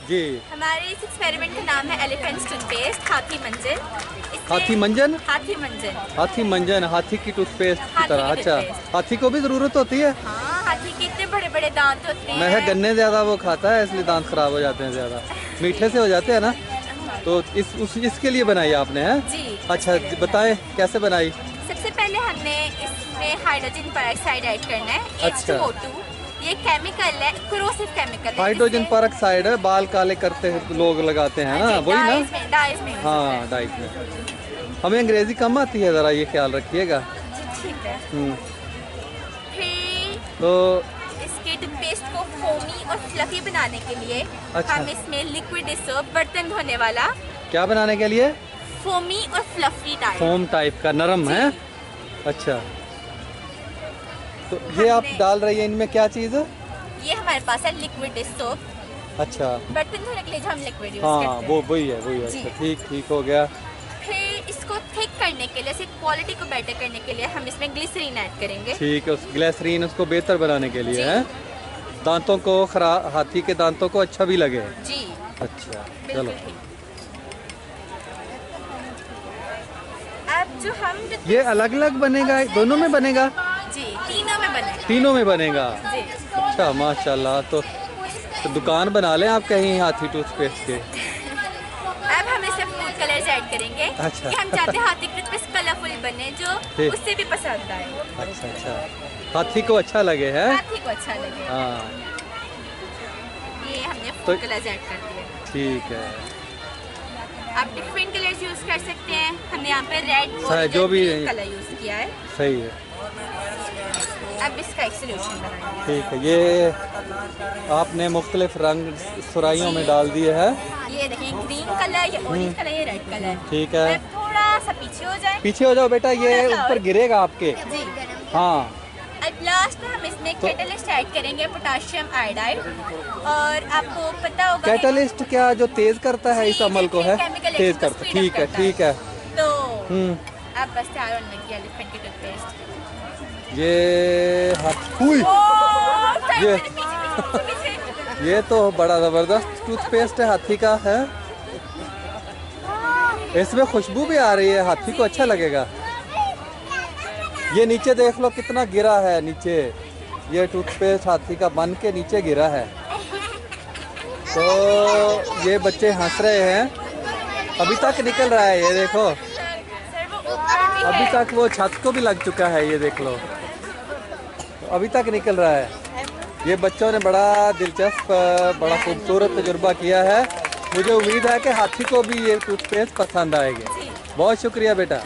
जी। हमारे इस एक्सपेरिमेंट का नाम है एलिफेंट टूथपेस्ट हाथी मंजन। हाथी मंजन? हाथी मंजन। हाथी मंजन, हाथी की टूथपेस्ट की हाथी तरह। की अच्छा, टूथपेस्ट। हाथी को भी जरूरत होती है? हाँ, हाथी के इतने बड़े बड़े दांत होते मैं हैं। गन्ने ज्यादा वो खाता है इसलिए दांत खराब हो जाते हैं ज्यादा, मीठे से हो जाते हैं ना। तो इसके लिए बनाई आपने है? जी। अच्छा बताएं कैसे बनाई? सबसे पहले हमने इसमें हाइड्रोजन पेरोक्साइड ऐड करना है, अच्छा। H2O2। ये केमिकल है, कोरोसिव केमिकल है। हाइड्रोजन पेरोक्साइड है, बाल काले करते हैं लोग लगाते हैं ना, वही ना? डाइज में हाँ, डाइट में। हमें अंग्रेजी कम आती है, जरा ये ख्याल रखिएगा। ठीक है। फिर तो इसके टूथपेस्ट को फोमी और फ्लफी बनाने के लिए अच्छा। हम इसमें लिक्विड सोप, बर्तन धोने वाला, क्या बनाने के लिए? फोमी और फ्लफी टाइप। फोम टाइप का, नरम है। अच्छा, तो ये आप डाल रही है इनमें क्या चीज़ है? ये हमारे पास है लिक्विड सोप, अच्छा। बर्तन धोने के लिए जो हम लिक्विड यूज हाँ, करते हैं। वही है। जी। अच्छा, ठीक हो गया। फिर इसको थिक करने के लिए, इसकी क्वालिटी को बेटर करने के लिए हम इसमें ग्लिसरीन ऐड करेंगे। ठीक है, उस ग्लिसरीन उसको बेहतर बनाने के लिए है, दांतों को खराब, हाथी के दांतों को अच्छा भी लगे। जी। अच्छा, चलो। अब जो हम ये अलग अलग बनेगा, दोनों में बनेगा? जी, तीनों में बनेगा। तीनों में बनेगा? जी। अच्छा, माशाल्लाह। तो दुकान बना लें आप कहीं हाथी टूथपेस्ट के। अब हम इसमें फूड कलर्स ऐड करेंगे। अच्छा। कि हम चाहते हैं हाथी की टूथपेस्ट कलरफुल बने, जो उससे भी पसंद आए। अच्छा, हाथी को अच्छा लगे है। हाथी को अच्छा लगे। हाँ, ये हमने तो फूड कलर्स ऐड कर दिए। ठीक है। आप डिफरेंट कलर्स यूज कर सकते हैं। हमने यहाँ पे रेड जो भी कलर यूज किया है। सही है। अब इसका एक सोल्यूशन बनाएंगे। ठीक है, ये आपने मुख्तलिफ रंग सुराइयों में डाल दिए है। ये देखिए, ग्रीन कलर, ये ऑरेंज कलर, ये रेड कलर। ठीक है, थोड़ा सा पीछे हो जाए। पीछे हो जाओ बेटा, ये ऊपर गिरेगा आपके। जी। हाँ। अब लास्ट में हम इसमें कैटलिस्ट ऐड करेंगे, पोटेशियम आयोडाइड। और आपको पता होगा कैटलिस्ट क्या जो तेज करता है इस अमल को है? तेज करता है, ठीक है। तो अब बस तैयार होने लगी एलिफेंट की टूथपेस्ट। ये तो बड़ा जबरदस्त टूथपेस्ट है, हाथी का है। इसमें खुशबू भी आ रही है, हाथी को अच्छा लगेगा। ये नीचे देख लो कितना गिरा है नीचे, ये टूथपेस्ट हाथी का बन के नीचे गिरा है। तो ये बच्चे हंस रहे हैं, अभी तक निकल रहा है, ये देखो अभी तक वो छत को भी लग चुका है, ये देख लो अभी तक निकल रहा है। ये बच्चों ने बड़ा दिलचस्प, बड़ा खूबसूरत तजुर्बा किया है। मुझे उम्मीद है कि हाथी को भी ये टूथपेस्ट पसंद आएगी। बहुत शुक्रिया बेटा।